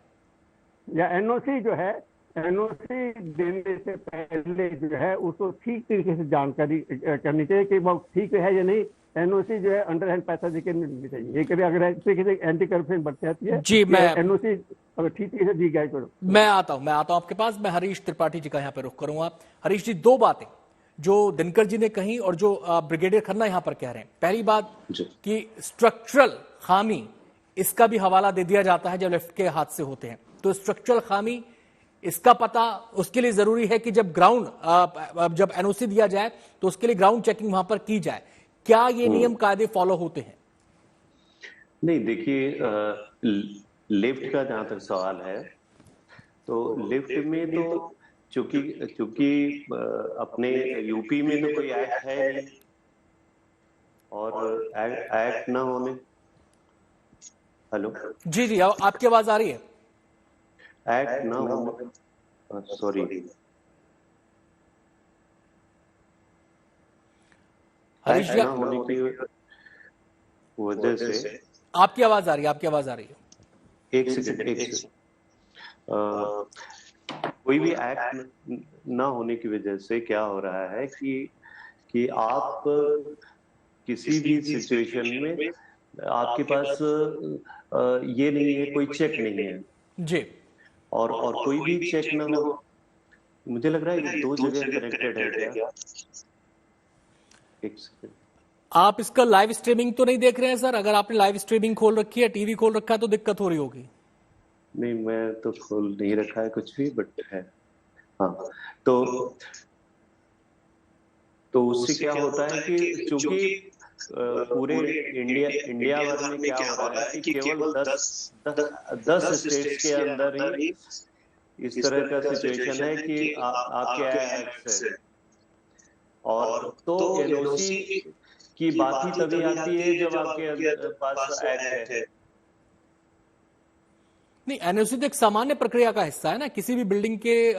या एनओसी जो है, एनओसी देने से पहले जो है उसको ठीक तरीके से जानकारी करनी चाहिए कि वो ठीक है या नहीं। एनओसी जो है अंडर हैंड पैसा देकर नहीं मिलनी चाहिए। ये कभी अगर तरीके से एंटी करप्शन बढ़ जाती है जी, मैं एनओसी अगर ठीक तरीके से दी जाए तो। मैं आता हूं आपके पास। मैं हरीश त्रिपाठी जी का यहाँ पे रुख करूंगा। हरीश जी, दो बातें जो दिनकर जी ने कही और जो ब्रिगेडियर खन्ना यहाँ पर कह रहे हैं। पहली बात कि स्ट्रक्चरल खामी, इसका भी हवाला दे दिया जाता है जब लिफ्ट के हादसे होते हैं। तो स्ट्रक्चरल खामी, इसका पता उसके लिए जरूरी है कि जब ग्राउंड जब एनओसी दिया जाए तो उसके लिए ग्राउंड चेकिंग वहां पर की जाए। क्या ये नियम कायदे फॉलो होते हैं? नहीं, देखिए लिफ्ट का जहां तक सवाल है तो लिफ्ट में तो चूंकि अपने यूपी में तो कोई एक्ट है नहीं, और एक्ट ना होने, हेलो जी जी आपकी आवाज आ रही है। एक्ट ना होने, सॉरी, हरीश जी होने की वजह से आपकी आवाज आ रही है, आपकी आवाज आ रही है। एक सेकंड कोई भी एक्ट ना होने की वजह से क्या हो रहा है कि आप किसी भी सिचुएशन में आपके पास ये नहीं है, कोई चेक नहीं है जी, और कोई भी चेक ना हो। मुझे लग रहा है ये दो जगह कनेक्टेड है क्या? एक सेकंड, आप इसका लाइव स्ट्रीमिंग तो नहीं देख रहे हैं सर? अगर आपने लाइव स्ट्रीमिंग खोल रखी है, टीवी खोल रखा है तो दिक्कत हो रही होगी। नहीं, मैं तो खोल नहीं रखा है कुछ भी, बट है हाँ। तो उससे क्या होता है कि चूंकि पूरे इंडिया भर में क्या हो रहा है कि केवल 10 स्टेट्स के अंदर ही इस तरह का सिचुएशन है कि आपके एक्ट से, और तो एनओसी की बात ही तभी आती है जब आपके पास एक्ट है। नहीं, एनओसी तो एक सामान्य प्रक्रिया का हिस्सा है ना, किसी भी बिल्डिंग के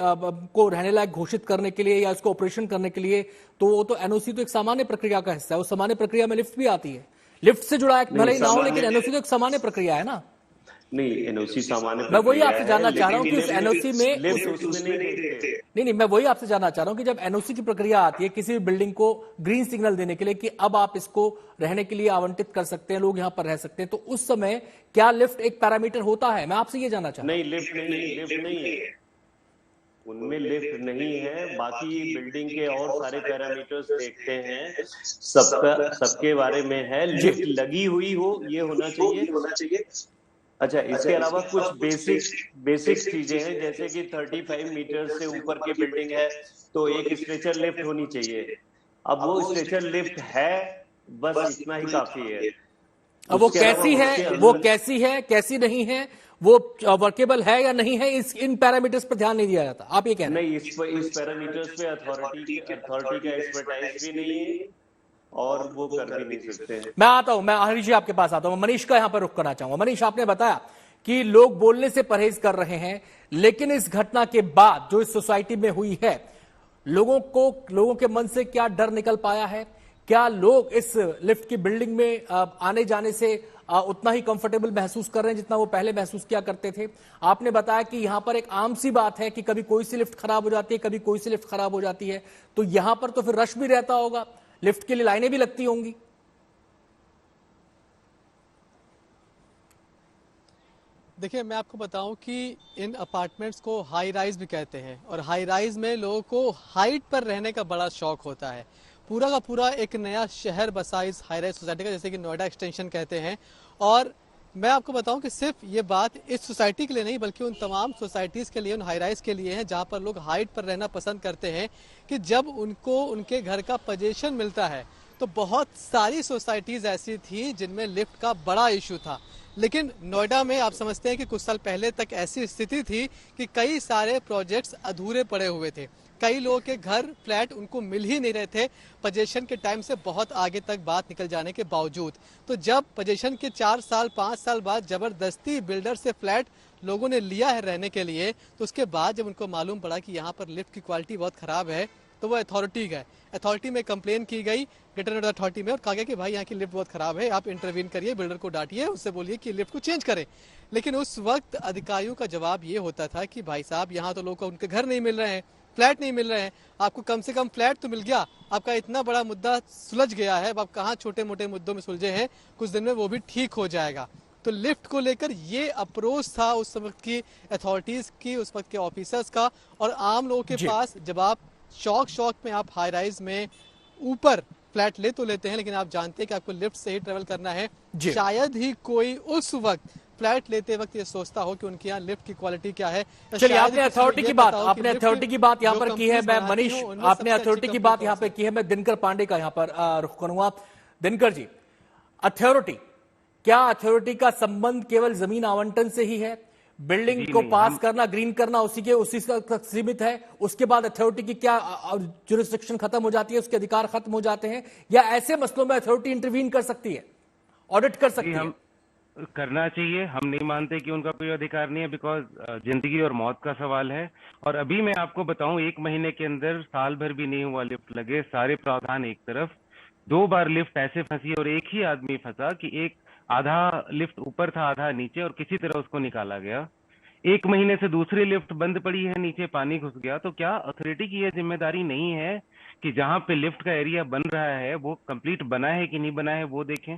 को रहने लायक घोषित करने के लिए या इसको ऑपरेशन करने के लिए। तो वो तो एनओसी तो एक सामान्य प्रक्रिया का हिस्सा है। उस सामान्य प्रक्रिया में लिफ्ट भी आती है। लिफ्ट से जुड़ा एक भले ही ना हो, लेकिन एनओसी तो एक सामान्य प्रक्रिया है ना। नहीं, एनओसी सामान्य, मैं वही आपसे जानना चाह रहा हूँ कि उस एनओसी में नहीं, मैं वही आपसे जानना चाह रहा हूँ कि जब एनओसी की प्रक्रिया आती है किसी भी बिल्डिंग को ग्रीन सिग्नल देने के लिए कि अब आप इसको रहने के लिए आवंटित कर सकते हैं, लोग यहाँ पर रह सकते हैं, तो उस समय क्या लिफ्ट एक पैरामीटर होता है? मैं आपसे ये जानना चाहता हूँ। नहीं, लिफ्ट नहीं है, उनमें लिफ्ट नहीं है। बाकी बिल्डिंग के और सारे पैरामीटर्स देखते हैं, सबके बारे में है। लिफ्ट लगी हुई हो ये होना चाहिए। अच्छा, इसके अलावा कुछ बेसिक चीजें हैं, जैसे कि 35 मीटर से ऊपर की बिल्डिंग है तो एक स्ट्रेचर लिफ्ट होनी चाहिए। अब वो स्ट्रेचर लिफ्ट है, बस इतना ही काफी है। अब वो कैसी है, कैसी नहीं है, वो वर्केबल है या नहीं है, इन पैरामीटर्स पर ध्यान नहीं दिया जाता। आप ये कह रहे हैं? नहीं, इस पैरामीटर्स पे अथॉरिटी का एक्सपर्टाइज भी नहीं है और वो कर भी नहीं सकते हैं। मैं आता हूं, मैं हरीश जी आपके पास आता हूं। मनीष का यहां पर रुख करना चाहूंगा। मनीष, आपने बताया कि लोग बोलने से परहेज कर रहे हैं, लेकिन इस घटना के बाद जो इस सोसाइटी में हुई है, लोगों के मन से क्या डर निकल पाया है? क्या लोग इस लिफ्ट की बिल्डिंग में आने जाने से उतना ही कंफर्टेबल महसूस कर रहे हैं जितना वो पहले महसूस किया करते थे? आपने बताया कि यहां पर एक आम सी बात है कि कभी कोई सी लिफ्ट खराब हो जाती है, कभी कोई सी लिफ्ट खराब हो जाती है, तो यहां पर तो फिर रश भी रहता होगा, लिफ्ट के लिए लाइनें भी लगती होंगी। देखिए, मैं आपको बताऊं कि इन अपार्टमेंट्स को हाई राइज भी कहते हैं और हाई राइज में लोगों को हाइट पर रहने का बड़ा शौक होता है। पूरा का पूरा एक नया शहर बसा इस हाई राइज सोसाइटी का, जैसे कि नोएडा एक्सटेंशन कहते हैं। और मैं आपको बताऊं कि सिर्फ ये बात इस सोसाइटी के लिए नहीं बल्कि उन तमाम सोसाइटीज़ के लिए, उन हाई राइज के लिए है जहां पर लोग हाइट पर रहना पसंद करते हैं कि जब उनको उनके घर का पोजीशन मिलता है। तो बहुत सारी सोसाइटीज़ ऐसी थी जिनमें लिफ्ट का बड़ा इशू था, लेकिन नोएडा में आप समझते हैं कि कुछ साल पहले तक ऐसी स्थिति थी कि कई सारे प्रोजेक्ट्स अधूरे पड़े हुए थे। कई लोगों के घर, फ्लैट उनको मिल ही नहीं रहे थे पोजीशन के टाइम से बहुत आगे तक बात निकल जाने के बावजूद। तो जब पोजीशन के 4 साल 5 साल बाद जबरदस्ती बिल्डर से फ्लैट लोगों ने लिया है रहने के लिए, तो उसके बाद जब उनको मालूम पड़ा कि यहाँ पर लिफ्ट की क्वालिटी बहुत खराब है तो वो अथॉरिटी गए, अथॉरिटी में कंप्लेन की गई ग्रेटर नोएडा अथॉरिटी में, और कहा गया कि भाई यहाँ की लिफ्ट बहुत खराब है, आप इंटरवीन करिए, बिल्डर को डांटिए, उससे बोलिए कि लिफ्ट को चेंज करें। लेकिन उस वक्त अधिकारियों का जवाब ये होता था कि भाई साहब यहाँ तो लोगों को उनके घर नहीं मिल रहे हैं, फ्लैट नहीं मिल रहे हैं, आपको कम से कम फ्लैट तो मिल गया, आपका इतना बड़ा मुद्दा सुलझ गया है, अब आप कहाँ छोटे मोटे मुद्दों में सुलझे हैं, कुछ दिन में वो भी ठीक हो जाएगा। तो लिफ्ट को लेकर ये अप्रोच था उस वक्त की अथॉरिटीज की, उस वक्त के ऑफिसर्स का, और आम लोगों के पास जब आप शौक में आप हाई राइज में ऊपर फ्लैट ले तो लेते हैं, लेकिन आप जानते हैं कि आपको लिफ्ट से ही ट्रेवल करना है, शायद ही कोई उस वक्त फ्लैट लेते वक्त ये सोचता हो कि उनके यहाँ लिफ्ट की क्वालिटी क्या है। चलिए, आपने अथॉरिटी की बात यहाँ पर की है, मैं मनीष, आपने अथॉरिटी की बात यहाँ पे की है, मैं दिनकर पांडे का यहाँ पर रुख करूंगा। दिनकर जी, अथॉरिटी, क्या अथॉरिटी का संबंध केवल जमीन आवंटन से ही है? बिल्डिंग को पास करना, ग्रीन करना उसी तक सीमित है? उसके बाद अथॉरिटी की क्या जुरिस्डिक्शन खत्म हो जाती है, उसके अधिकार खत्म हो जाते हैं, या ऐसे मसलों में अथॉरिटी इंटरवीन कर सकती है, ऑडिट कर सकती है? करना चाहिए, हम नहीं मानते कि उनका कोई अधिकार नहीं है, बिकॉज जिंदगी और मौत का सवाल है। और अभी मैं आपको बताऊं, 1 महीने के अंदर साल भर भी नहीं हुआ लिफ्ट लगे, सारे प्रावधान एक तरफ, 2 बार लिफ्ट ऐसे फंसी और एक ही आदमी फंसा कि एक आधा लिफ्ट ऊपर था आधा नीचे, और किसी तरह उसको निकाला गया। 1 महीने से दूसरी लिफ्ट बंद पड़ी है, नीचे पानी घुस गया। तो क्या अथॉरिटी की यह जिम्मेदारी नहीं है कि जहां पे लिफ्ट का एरिया बन रहा है वो कंप्लीट बना है कि नहीं बना है वो देखें?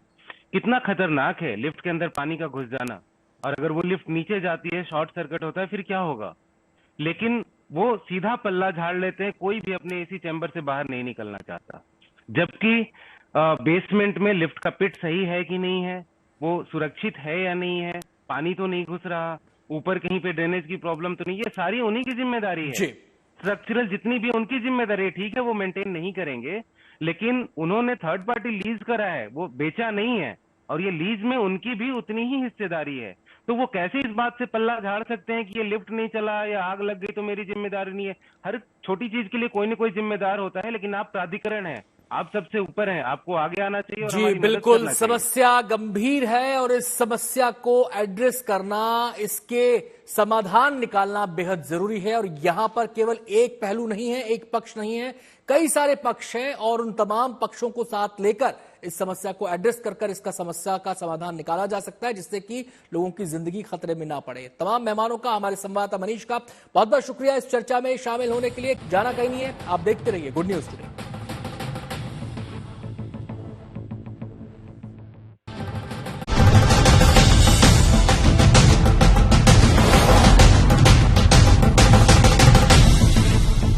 कितना खतरनाक है लिफ्ट के अंदर पानी का घुस जाना, और अगर वो लिफ्ट नीचे जाती है, शॉर्ट सर्किट होता है, फिर क्या होगा? लेकिन वो सीधा पल्ला झाड़ लेते हैं, कोई भी अपने एसी चैम्बर से बाहर नहीं निकलना चाहता। जबकि बेसमेंट में लिफ्ट का पिट सही है कि नहीं है, वो सुरक्षित है या नहीं है, पानी तो नहीं घुस रहा, ऊपर कहीं पे ड्रेनेज की प्रॉब्लम तो नहीं, ये सारी उन्हीं की जिम्मेदारी है। स्ट्रक्चरल जितनी भी उनकी जिम्मेदारी है, ठीक है वो मेंटेन नहीं करेंगे, लेकिन उन्होंने थर्ड पार्टी लीज करा है, वो बेचा नहीं है, और ये लीज में उनकी भी उतनी ही हिस्सेदारी है। तो वो कैसे इस बात से पल्ला झाड़ सकते हैं कि ये लिफ्ट नहीं चला या आग लग गई तो मेरी जिम्मेदारी नहीं है? हर छोटी चीज के लिए कोई ना कोई जिम्मेदार होता है, लेकिन आप प्राधिकरण है, आप सबसे ऊपर हैं, आपको आगे आना चाहिए। और जी बिल्कुल, समस्या गंभीर है और इस समस्या को एड्रेस करना, इसके समाधान निकालना बेहद जरूरी है। और यहां पर केवल एक पहलू नहीं है, एक पक्ष नहीं है, कई सारे पक्ष हैं, और उन तमाम पक्षों को साथ लेकर इस समस्या को एड्रेस कर इसका समस्या का समाधान निकाला जा सकता है, जिससे कि लोगों की जिंदगी खतरे में ना पड़े। तमाम मेहमानों का, हमारे संवाददाता मनीष का बहुत बहुत शुक्रिया इस चर्चा में शामिल होने के लिए। जाना कहीं नहीं है, आप देखते रहिए गुड न्यूज टुडे।